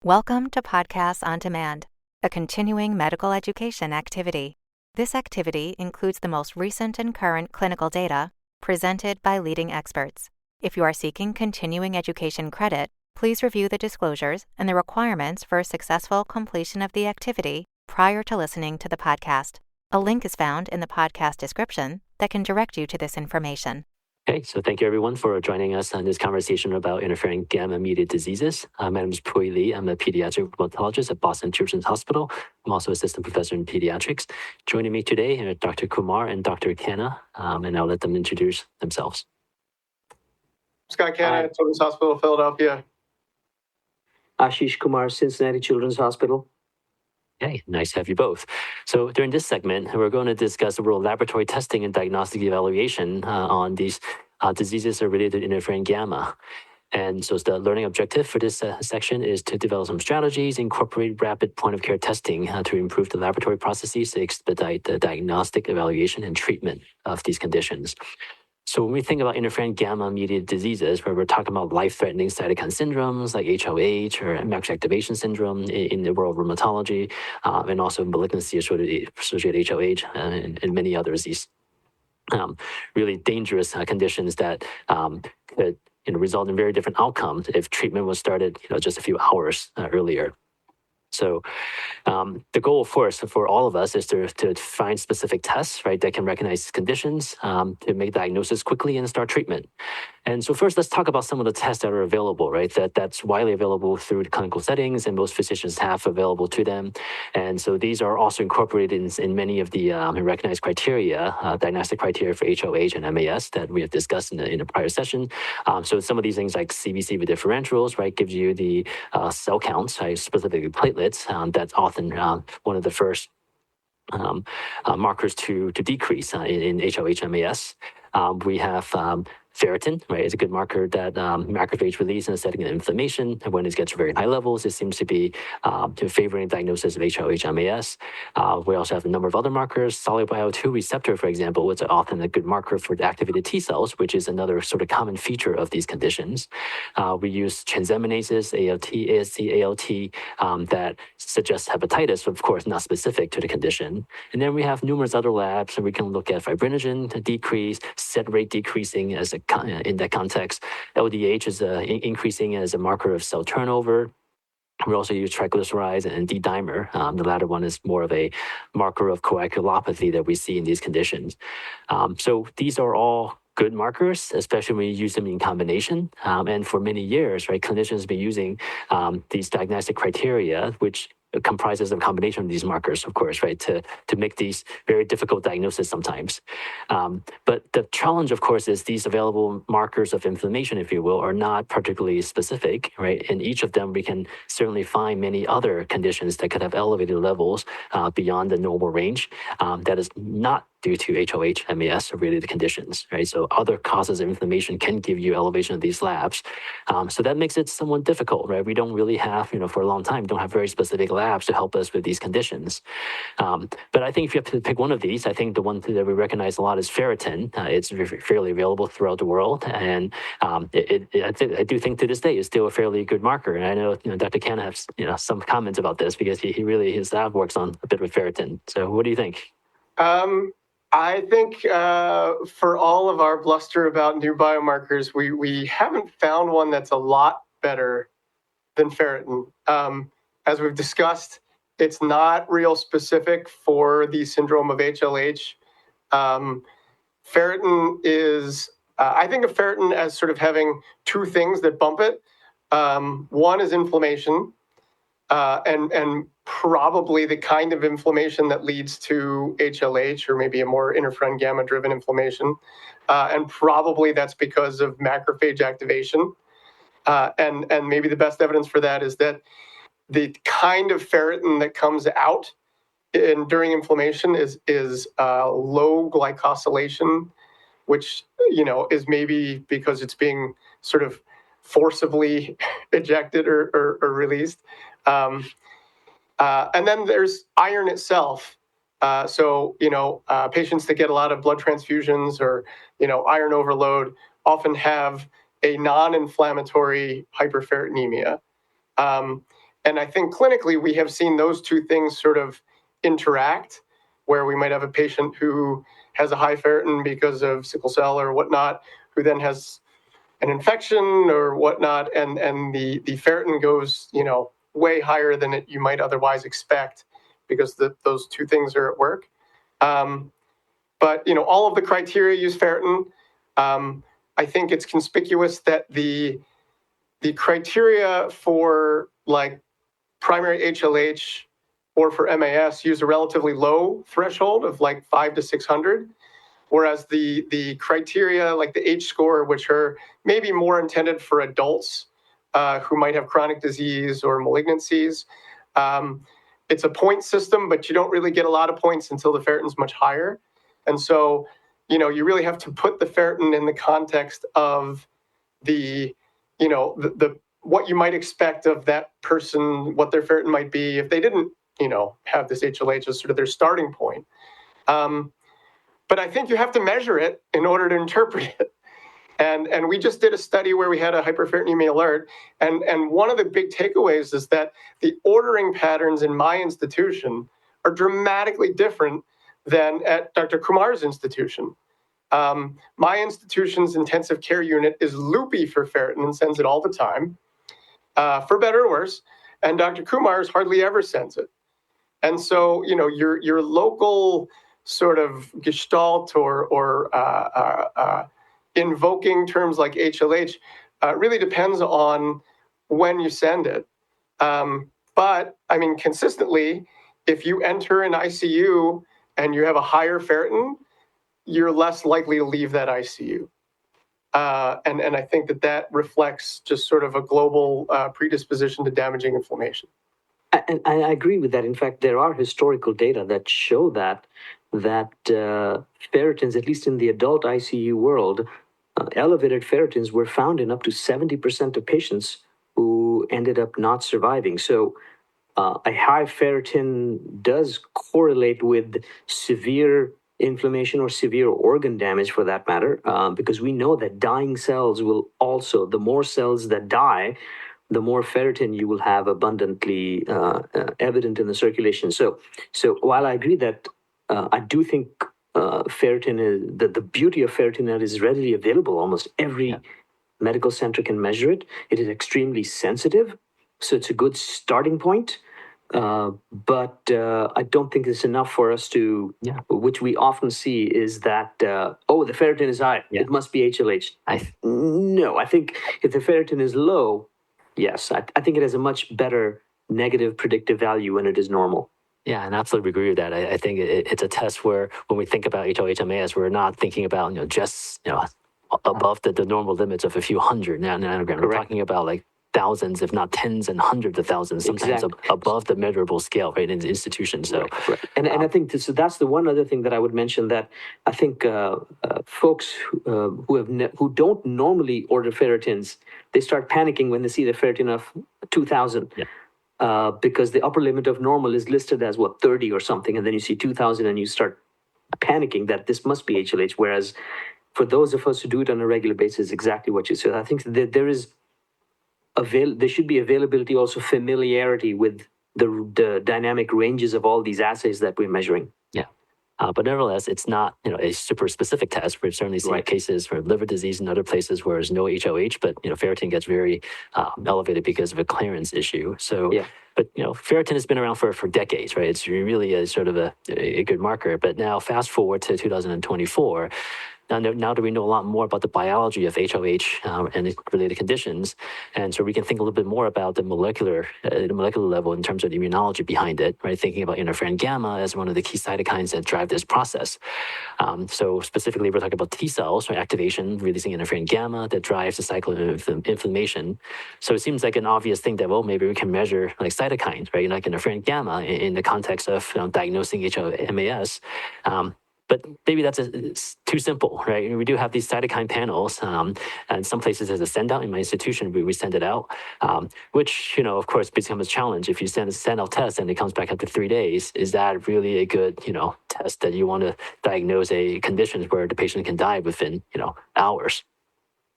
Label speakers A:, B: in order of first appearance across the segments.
A: Welcome to Podcasts on Demand, a continuing medical education activity. This activity includes the most recent and current clinical data presented by leading experts. If you are seeking continuing education credit, please review the disclosures and the requirements for successful completion of the activity prior to listening to the podcast. A link is found in the podcast description that can direct you to this information.
B: Okay, so thank you everyone for joining us on this conversation about interferon-gamma-mediated diseases. My name is Pui Lee. I'm a pediatric rheumatologist at Boston Children's Hospital. I'm also assistant professor in pediatrics. Joining me today are Dr. Kumar and Dr. Canna, and I'll let them introduce themselves.
C: Scott Canna, Children's Hospital, Philadelphia.
D: Ashish Kumar, Cincinnati Children's Hospital.
B: Okay, nice to have you both. So during this segment, we're going to discuss the role of laboratory testing and diagnostic evaluation on these diseases that are related to interferon gamma. And so the learning objective for this section is to develop some strategies, incorporate rapid point-of-care testing to improve the laboratory processes to expedite the diagnostic evaluation and treatment of these conditions. So when we think about interferon gamma-mediated diseases, where we're talking about life-threatening cytokine syndromes like HLH or macrophage activation syndrome in the world of rheumatology, and also malignancy-associated HLH and many others, these really dangerous conditions that could result in very different outcomes if treatment was started just a few hours earlier. So the goal, of course, for all of us is to find specific tests, right, that can recognize conditions, to make diagnosis quickly and start treatment. And so first, let's talk about some of the tests that are available, right, that's widely available through the clinical settings and most physicians have available to them. And so these are also incorporated in many of the recognized criteria, diagnostic criteria for HLH and MAS that we have discussed in a prior session. So some of these things like CBC with differentials, right, gives you the cell counts, right, specifically platelets. That's often one of the first markers to decrease in HLH MAS. We have ferritin, right, is a good marker that macrophage release in a setting of inflammation. And when it gets to very high levels, it seems to be favoring diagnosis of HLH MAS. We also have a number of other markers. Soluble IL-2 receptor, for example, is often a good marker for the activated T cells, which is another sort of common feature of these conditions. We use transaminases, ALT, AST, ALT, that suggest hepatitis, of course, not specific to the condition. And then we have numerous other labs, and we can look at fibrinogen decrease, set rate decreasing in that context. LDH is increasing as a marker of cell turnover. We also use triglycerides and D-dimer. The latter one is more of a marker of coagulopathy that we see in these conditions. So these are all good markers, especially when you use them in combination. And for many years, right, clinicians have been using these diagnostic criteria, which comprises of a combination of these markers, of course, right, to make these very difficult diagnoses sometimes. But the challenge, of course, is these available markers of inflammation, if you will, are not particularly specific, right? In each of them, we can certainly find many other conditions that could have elevated levels beyond the normal range that is not due to HLH, MAS, or related conditions, right? So other causes of inflammation can give you elevation of these labs. So that makes it somewhat difficult, right? We don't really have, for a long time, don't have very specific labs to help us with these conditions. But I think if you have to pick one of these, I think the one that we recognize a lot is ferritin. It's fairly available throughout the world. And I do think to this day is still a fairly good marker. And I know, Dr. Canna has, some comments about this because his lab works on a bit with ferritin. So what do you think?
C: I think for all of our bluster about new biomarkers, we haven't found one that's a lot better than ferritin. As we've discussed, it's not real specific for the syndrome of HLH. Ferritin is, I think of ferritin as sort of having two things that bump it. One is inflammation, and probably the kind of inflammation that leads to HLH or maybe a more interferon gamma-driven inflammation. And probably that's because of macrophage activation. And maybe the best evidence for that is that the kind of ferritin that comes out during inflammation is low glycosylation, which is maybe because it's being sort of forcibly ejected or released. And then there's iron itself. So patients that get a lot of blood transfusions or iron overload often have a non-inflammatory hyperferritinemia. And I think clinically we have seen those two things sort of interact, where we might have a patient who has a high ferritin because of sickle cell or whatnot, who then has an infection or whatnot, and the ferritin goes, way higher than you might otherwise expect because those two things are at work. But all of the criteria use ferritin. I think it's conspicuous that the criteria for like primary HLH or for MAS use a relatively low threshold of like 500 to 600, whereas the criteria like the H score, which are maybe more intended for adults who might have chronic disease or malignancies, it's a point system, but you don't really get a lot of points until the ferritin's much higher. And so, you really have to put the ferritin in the context of the what you might expect of that person, what their ferritin might be if they didn't, have this HLH as sort of their starting point. But I think you have to measure it in order to interpret it. And we just did a study where we had a hyperferritemia alert. And one of the big takeaways is that the ordering patterns in my institution are dramatically different than at Dr. Kumar's institution. My institution's intensive care unit is loopy for ferritin and sends it all the time, for better or worse. And Dr. Kumar's hardly ever sends it. And so, your local sort of gestalt or invoking terms like HLH really depends on when you send it. But I mean, consistently, if you enter an ICU and you have a higher ferritin, you're less likely to leave that ICU. And I think that reflects just sort of a global predisposition to damaging inflammation.
D: And I agree with that. In fact, there are historical data that show that ferritins, at least in the adult ICU world, elevated ferritins were found in up to 70% of patients who ended up not surviving. So a high ferritin does correlate with severe inflammation or severe organ damage for that matter, because we know that dying cells will also, the more cells that die, the more ferritin you will have abundantly evident in the circulation. So while I agree that I do think ferritin is, the beauty of ferritin that is readily available, almost every medical center can measure it. It is extremely sensitive, so it's a good starting point. But I don't think it's enough for us to, which we often see is that, the ferritin is high, it must be HLH. No, I think if the ferritin is low, yes, I think it has a much better negative predictive value when it is normal.
B: Yeah, and absolutely agree with that. I think it's a test where when we think about HLH-MAS, we're not thinking about, just, above the normal limits of a few hundred nanograms. We're talking about like thousands, if not tens and hundreds of thousands, sometimes above the measurable scale, right, in the institution. So,
D: right. And I think that's the one other thing that I would mention, that I think folks who don't normally order ferritins, they start panicking when they see the ferritin of 2,000. Because the upper limit of normal is listed as 30 or something, and then you see 2,000 and you start panicking that this must be HLH. Whereas for those of us who do it on a regular basis, exactly what you said. I think that there should be availability, also familiarity with the dynamic ranges of all these assays that we're measuring.
B: But nevertheless, it's not a super specific test. We've certainly seen cases for liver disease and other places where there's no HLH, but ferritin gets very elevated because of a clearance issue. So, but ferritin has been around for decades, right? It's really a sort of a good marker. But now, fast forward to 2024. Now that we know a lot more about the biology of HLH and its related conditions, and so we can think a little bit more about the molecular level in terms of the immunology behind it, right? Thinking about interferon-γ as one of the key cytokines that drive this process. So specifically, we're talking about T cells, right? Activation, releasing interferon-γ that drives the cycle of inflammation. So it seems like an obvious thing that, maybe we can measure like cytokines, right? Like interferon-γ in the context of diagnosing HLH-MAS. But maybe it's too simple, right? We do have these cytokine panels, and some places there's a send out. In my institution, we send it out, which, of course, becomes a challenge. If you send out test and it comes back after 3 days, is that really a good, test that you want to diagnose a condition where the patient can die within, hours?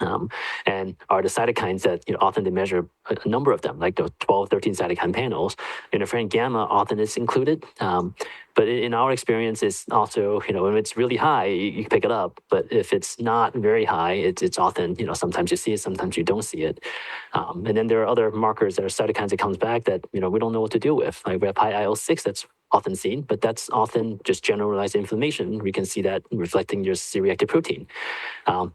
B: And are the cytokines that often they measure a number of them, like the 12, 13 cytokine panels. Interferon gamma often is included. But in our experience, it's also, when it's really high, you pick it up. But if it's not very high, it's often, sometimes you see it, sometimes you don't see it. And then there are other markers that are cytokines that comes back that, we don't know what to do with. Like we have high IL-6 that's often seen, but that's often just generalized inflammation. We can see that reflecting your C-reactive protein.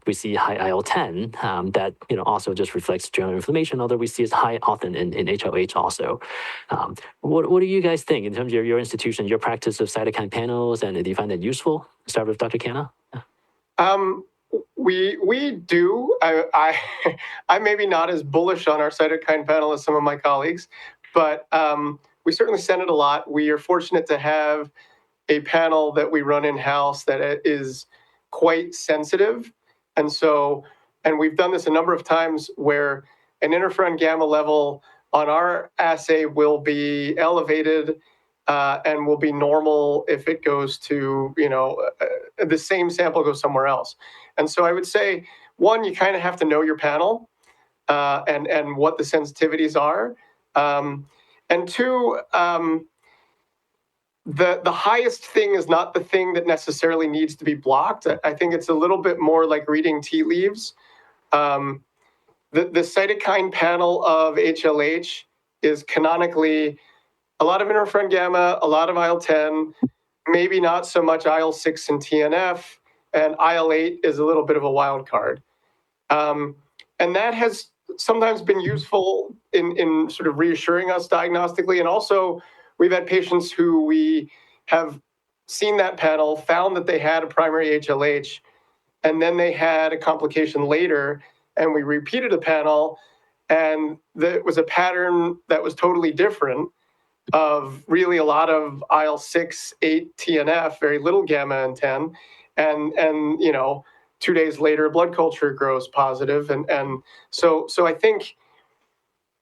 B: We see high IL-10 that also just reflects general inflammation, although we see it's high often in HLH also. What do you guys think in terms of your institution, your practice of cytokine panels, and do you find that useful? Start with Dr. Canna.
C: We do. I maybe not as bullish on our cytokine panel as some of my colleagues, but we certainly send it a lot. We are fortunate to have a panel that we run in-house that is quite sensitive. And we've done this a number of times where an interferon gamma level on our assay will be elevated and will be normal if it goes to, the same sample goes somewhere else. And so I would say, one, you kind of have to know your panel and what the sensitivities are. And two, the highest thing is not the thing that necessarily needs to be blocked. I think it's a little bit more like reading tea leaves. The cytokine panel of HLH is canonically a lot of interferon gamma, a lot of IL-10, maybe not so much IL-6 and TNF, and IL-8 is a little bit of a wild card. And that has sometimes been useful in sort of reassuring us diagnostically. And also, we've had patients who we have seen that panel, found that they had a primary HLH, and then they had a complication later, and we repeated a panel, and there was a pattern that was totally different of really a lot of IL-6, 8, TNF, very little gamma and 10, and 2 days later, blood culture grows positive, and so I think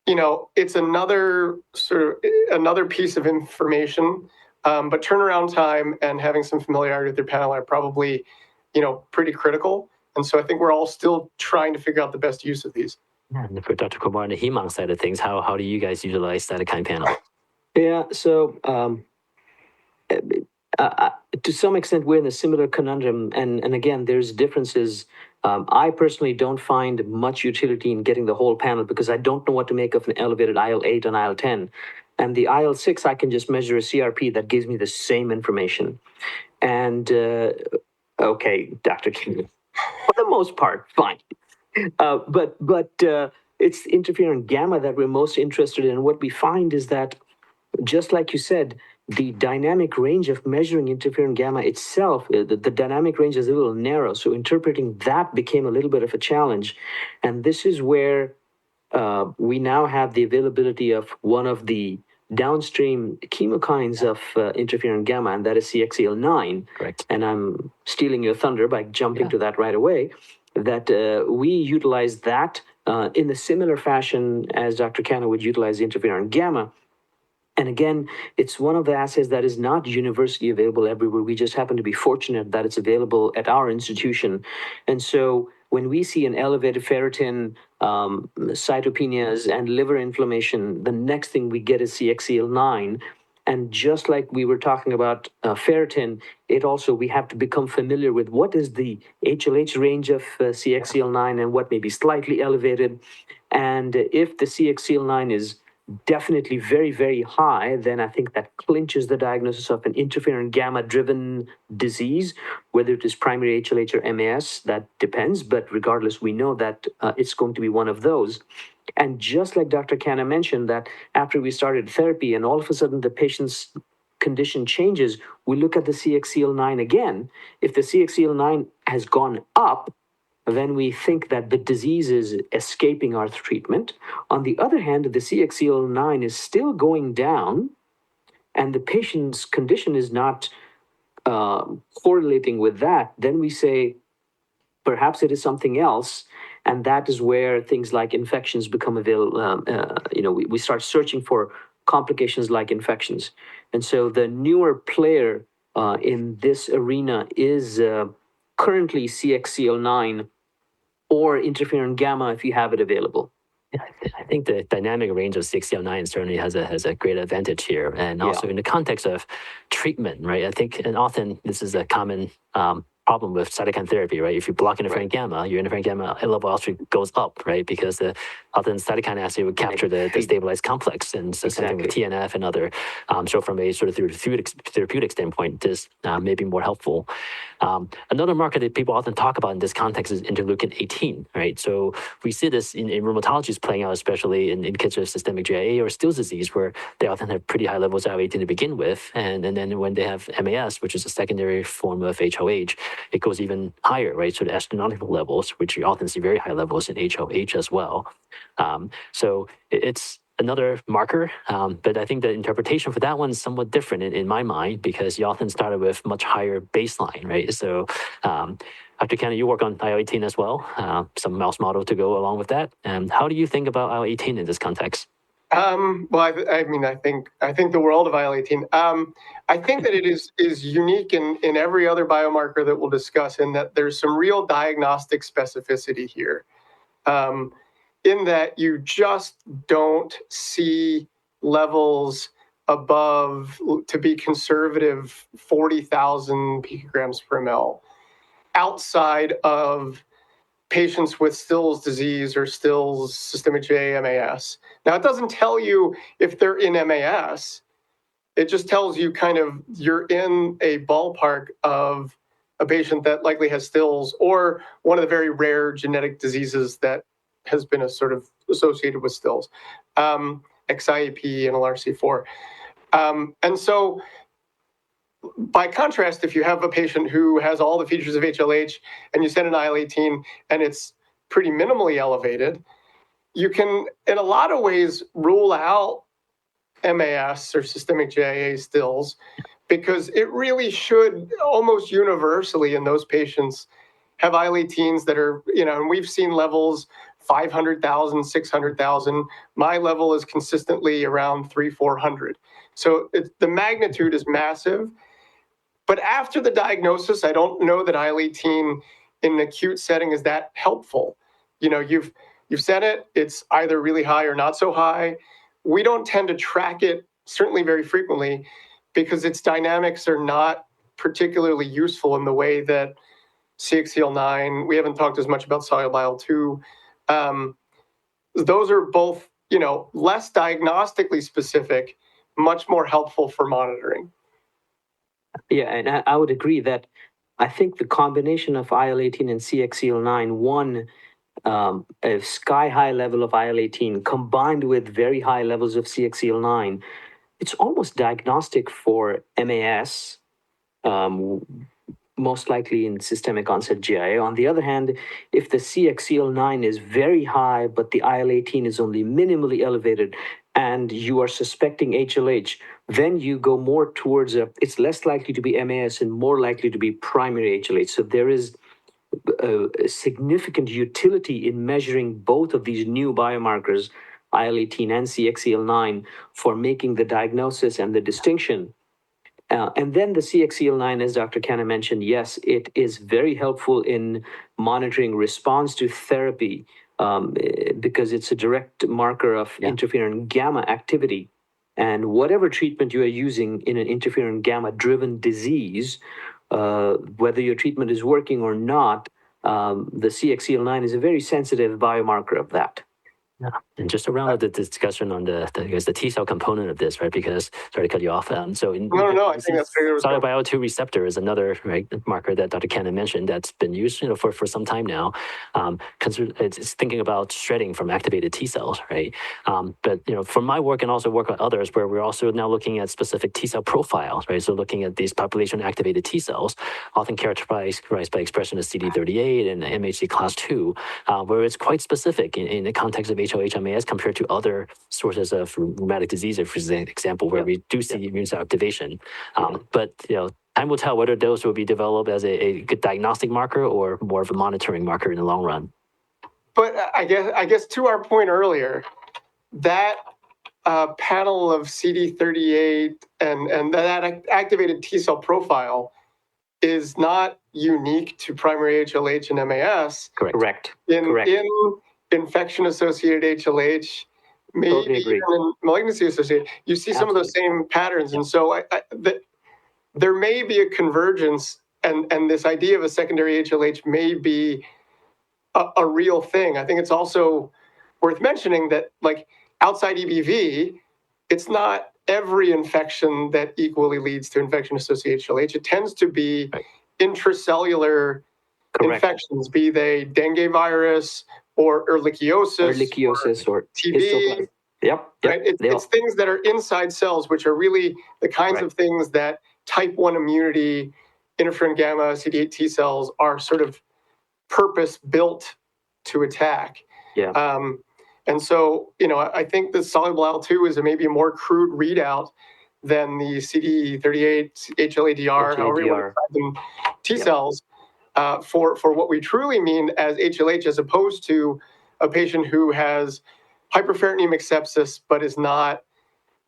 C: it's another piece of information, but turnaround time and having some familiarity with your panel are probably pretty critical, and so I think we're all still trying to figure out the best use of these.
B: And for Dr. Kumar on the heme side of things, how do you guys utilize cytokine panel?
D: Yeah, so to some extent, we're in a similar conundrum, and again, there's differences. I personally don't find much utility in getting the whole panel because I don't know what to make of an elevated IL-8 and IL-10. And the IL-6, I can just measure a CRP that gives me the same information. And, okay, Dr. King, for the most part, fine. But it's interferon gamma that we're most interested in. What we find is that, just like you said, the dynamic range of measuring interferon gamma itself, the dynamic range is a little narrow. So interpreting that became a little bit of a challenge. And this is where we now have the availability of one of the downstream chemokines of interferon gamma, and that is CXCL9.
B: Correct.
D: And I'm stealing your thunder by jumping to that right away, that we utilize that in a similar fashion as Dr. Canna would utilize interferon gamma. And again, it's one of the assays that is not universally available everywhere. We just happen to be fortunate that it's available at our institution. And so when we see an elevated ferritin, cytopenias, and liver inflammation, the next thing we get is CXCL9. And just like we were talking about ferritin, we have to become familiar with what is the HLH range of CXCL9 and what may be slightly elevated. And if the CXCL9 is definitely very, very high, then I think that clinches the diagnosis of an interferon gamma-driven disease, whether it is primary HLH or MAS, that depends, but regardless, we know that it's going to be one of those. And just like Dr. Canna mentioned, that after we started therapy and all of a sudden the patient's condition changes, we look at the CXCL9 again. If the CXCL9 has gone up, then we think that the disease is escaping our treatment. On the other hand, the CXCL9 is still going down, and the patient's condition is not correlating with that. Then we say, perhaps it is something else, and that is where things like infections become available. We start searching for complications like infections. And so the newer player in this arena is currently CXCL9 or interferon gamma if you have it available?
B: Yeah, I think the dynamic range of CXCL9 certainly has a great advantage here, and also in the context of treatment, right? I think, and often this is a common problem with cytokine therapy, right? If you block interferon gamma, your interferon gamma level actually goes up, right? Because often cytokine assay would capture the stabilized complex, and so something with TNF and other. So from a sort of therapeutic standpoint, this may be more helpful. Another marker that people often talk about in this context is interleukin-18, right? So we see this in rheumatology playing out, especially in kids with systemic GIA or Still's disease, where they often have pretty high levels of IL-18 to begin with, and then when they have MAS, which is a secondary form of HLH, it goes even higher, right? So the astronomical levels, which you often see very high levels in HLH as well. So it's another marker, but I think the interpretation for that one is somewhat different in my mind, because you often started with much higher baseline, right? So Dr. Canna, you work on IL-18 as well, some mouse model to go along with that. How do you think about IL-18 in this context?
C: Well, I think the world of IL-18. I think that it is unique in every other biomarker that we'll discuss, in that there's some real diagnostic specificity here, in that you just don't see levels above, to be conservative, 40,000 picograms per ml outside of patients with Still's disease or Still's systemic GA MAS. Now, it doesn't tell you if they're in MAS. It just tells you kind of you're in a ballpark of a patient that likely has Still's, or one of the very rare genetic diseases that has been sort of associated with Still's, XIAP and LRC4. And so, by contrast, if you have a patient who has all the features of HLH and you send an IL-18 and it's pretty minimally elevated, you can, in a lot of ways, rule out MAS or systemic GIA Still's, because it really should almost universally in those patients have IL-18s that are, and we've seen levels 500,000, 600,000. My level is consistently around 300-400. So the magnitude is massive. But after the diagnosis, I don't know that IL-18 in an acute setting is that helpful. You've said it, it's either really high or not so high. We don't tend to track it, certainly very frequently, because its dynamics are not particularly useful in the way that CXCL9, we haven't talked as much about soluble IL-2. Those are both, less diagnostically specific, much more helpful for monitoring.
D: Yeah, and I would agree that I think the combination of IL-18 and CXCL9, one, a sky-high level of IL-18 combined with very high levels of CXCL9, it's almost diagnostic for MAS, most likely in systemic onset GIA. On the other hand, if the CXCL9 is very high, but the IL-18 is only minimally elevated, and you are suspecting HLH, then you go more towards it's less likely to be MAS and more likely to be primary HLH. So there is a significant utility in measuring both of these new biomarkers, IL-18 and CXCL9, for making the diagnosis and the distinction. And then the CXCL9, as Dr. Canna mentioned, yes, it is very helpful in monitoring response to therapy, because it's a direct marker of interferon gamma activity. And whatever treatment you are using in an interferon gamma-driven disease, whether your treatment is working or not, the CXCL9 is a very sensitive biomarker of that.
B: Yeah, and just to round out the discussion on the T cell component of this, right? Because sorry to cut you off.
C: No, I think that's very
B: soluble IL-2 receptor is another marker that Dr. Canna mentioned that's been used, for some time now. It's thinking about shredding from activated T cells, right? But from my work and also work with others, where we're also now looking at specific T cell profiles, right? So looking at these population activated T cells, often characterized by expression of CD38 and MHC class 2, where it's quite specific in the context of HLH-MAS compared to other sources of rheumatic disease, for example, where we do see immune cell activation. But time will tell whether those will be developed as a good diagnostic marker or more of a monitoring marker in the long run.
C: But I guess to our point earlier, that panel of CD38 and that activated T cell profile is not unique to primary HLH and MAS.
B: Correct.
C: In infection-associated HLH, maybe
D: Totally agree.
C: even in malignancy-associated, you see some of those same patterns. And so there may be a convergence, and this idea of a secondary HLH may be a real thing. I think it's also worth mentioning that, like, outside EBV, it's not every infection that equally leads to infection-associated HLH. It tends to be intracellular infections, be they dengue virus or ehrlichiosis
D: or
C: TB.
D: Yep.
C: Right? It's things that are inside cells, which are really the kinds of things that type 1 immunity, interferon gamma, CD8 T cells are sort of purpose-built to attack.
D: Yeah.
C: And so, I think the soluble IL-2 is maybe a more crude readout than the CD38, HLA-DR, however you want to describe them, T cells, for what we truly mean as HLH, as opposed to a patient who has hyperferritinemic sepsis but is not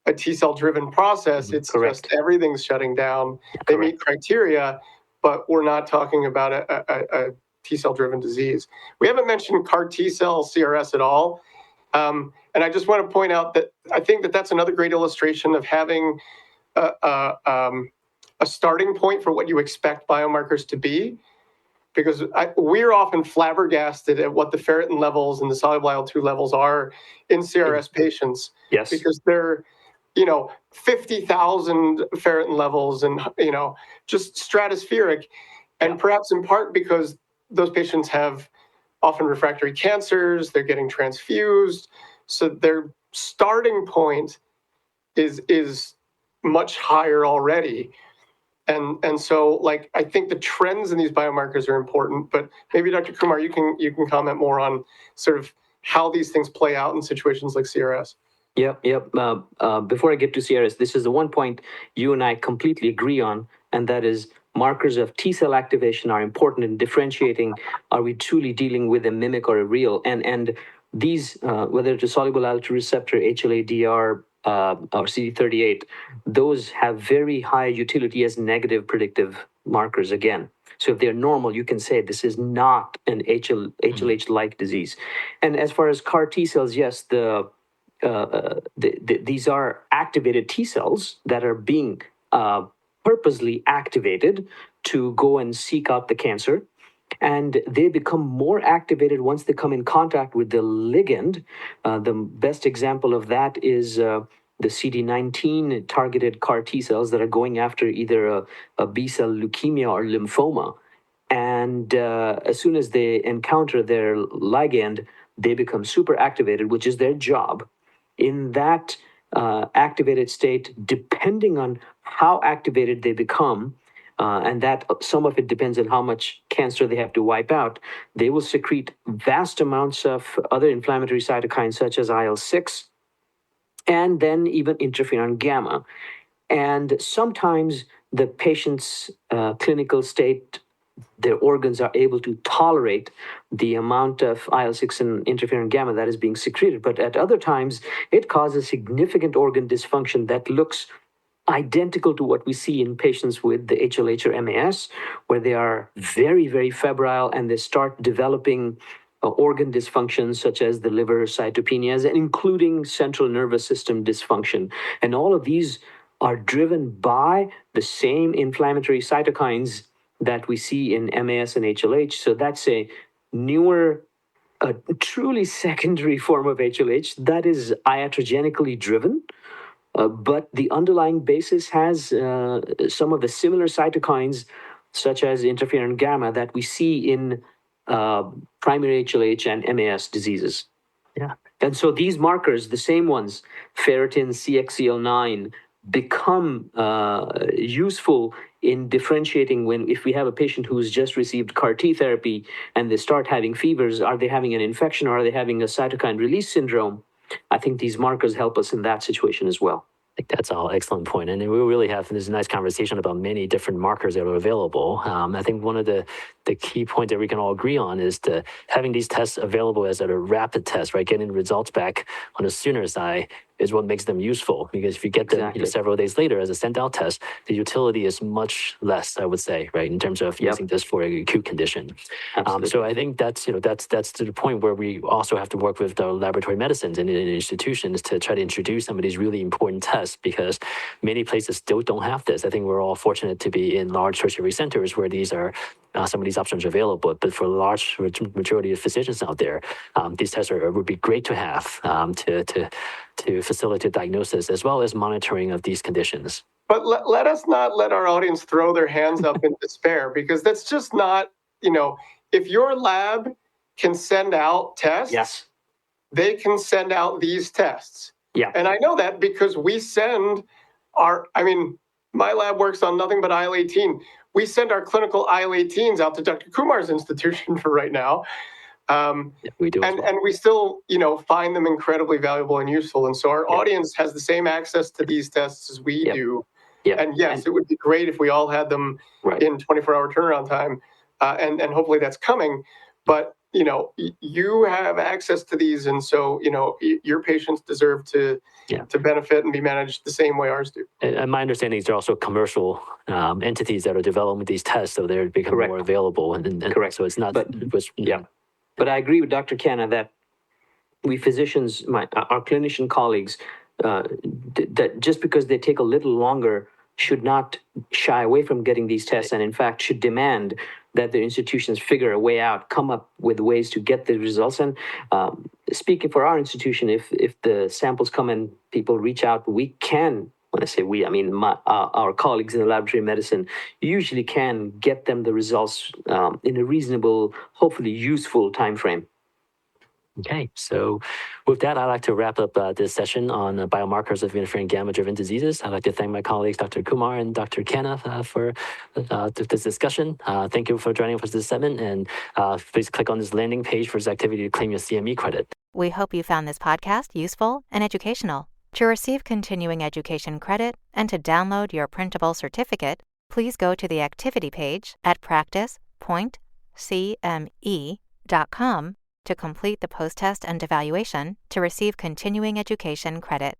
C: a T cell driven process. It's just everything's shutting down. They meet criteria, but we're not talking about a T cell driven disease. We haven't mentioned CAR T cell CRS at all. And I just want to point out that I think that that's another great illustration of having a starting point for what you expect biomarkers to be, because we're often flabbergasted at what the ferritin levels and the soluble IL-2 levels are in CRS patients.
D: Yes.
C: Because they're, 50,000 ferritin levels and, just stratospheric. And perhaps in part because those patients have often refractory cancers, they're getting transfused. So their starting point is much higher already. And so, like, I think the trends in these biomarkers are important, but maybe Dr. Kumar, you can comment more on sort of how these things play out in situations like CRS.
D: Yep. Before I get to CRS, this is the one point you and I completely agree on, and that is markers of T cell activation are important in differentiating, are we truly dealing with a mimic or a real? And these, whether it's a soluble IL-2 receptor, HLA-DR, or CD38, those have very high utility as negative predictive markers again. So if they're normal, you can say this is not an HLH-like disease. And as far as CAR T cells, yes, these are activated T cells that are being purposely activated to go and seek out the cancer. And they become more activated once they come in contact with the ligand. The best example of that is the CD19 targeted CAR T cells that are going after either a B cell leukemia or lymphoma. And as soon as they encounter their ligand, they become super activated, which is their job. In that activated state, depending on how activated they become, and that some of it depends on how much cancer they have to wipe out, they will secrete vast amounts of other inflammatory cytokines such as IL-6 and then even interferon gamma. And sometimes the patient's clinical state, their organs are able to tolerate the amount of IL-6 and interferon gamma that is being secreted. But at other times, it causes significant organ dysfunction that looks identical to what we see in patients with the HLH or MAS, where they are very, very febrile and they start developing organ dysfunctions such as the liver cytopenias, and including central nervous system dysfunction. And all of these are driven by the same inflammatory cytokines that we see in MAS and HLH. So that's a newer, truly secondary form of HLH that is iatrogenically driven. But the underlying basis has some of the similar cytokines, such as interferon gamma, that we see in primary HLH and MAS diseases.
B: Yeah.
D: And so these markers, the same ones, ferritin, CXCL9, become useful in differentiating if we have a patient who's just received CAR T therapy and they start having fevers, are they having an infection or are they having a cytokine release syndrome? I think these markers help us in that situation as well.
B: I think that's all excellent point. And we really have this nice conversation about many different markers that are available. I think one of the key points that we can all agree on is having these tests available as a rapid test, right? Getting results back on the sooner side is what makes them useful, because if you get them
D: Exactly.
B: several days later as a send-out test, the utility is much less, I would say, right, in terms of using this for an acute condition. So I think that's that's to the point where we also have to work with the laboratory medicines and institutions to try to introduce some of these really important tests, because many places still don't have this. I think we're all fortunate to be in large tertiary centers where these are some of these options are available. But for the large majority of physicians out there, these tests would be great to have to facilitate diagnosis as well as monitoring of these conditions.
C: But let us not let our audience throw their hands up in despair, because that's just not, if your lab can send out tests, they can send out these tests.
D: Yeah.
C: And I know that because we send my lab works on nothing but IL-18. We send our clinical IL-18s out to Dr. Kumar's institution for right now.
B: We do.
C: And we still, find them incredibly valuable and useful. And so our audience has the same access to these tests as we do.
D: Yeah.
C: And yes, it would be great if we all had them in 24-hour turnaround time. And hopefully that's coming. But, you have access to these. And so, your patients deserve to benefit and be managed the same way ours do.
B: And my understanding is there are also commercial entities that are developing these tests, so they're becoming more available. And correct. So it's not.
D: But I agree with Dr. Canna that we physicians, our clinician colleagues, that just because they take a little longer, should not shy away from getting these tests, and in fact should demand that the institutions figure a way out, come up with ways to get the results. And speaking for our institution, if the samples come and people reach out, we can, when I say we, I mean our colleagues in the laboratory medicine usually can get them the results in a reasonable, hopefully useful time frame.
B: Okay, so with that, I'd like to wrap up this session on biomarkers of interferon-gamma-driven diseases. I'd like to thank my colleagues, Dr. Kumar and Dr. Canna, for this discussion. Thank you for joining us for this segment, and please click on this landing page for this activity to claim your CME credit.
A: We hope you found this podcast useful and educational. To receive continuing education credit and to download your printable certificate, please go to the activity page at practice.cme.com to complete the post-test and evaluation to receive continuing education credit.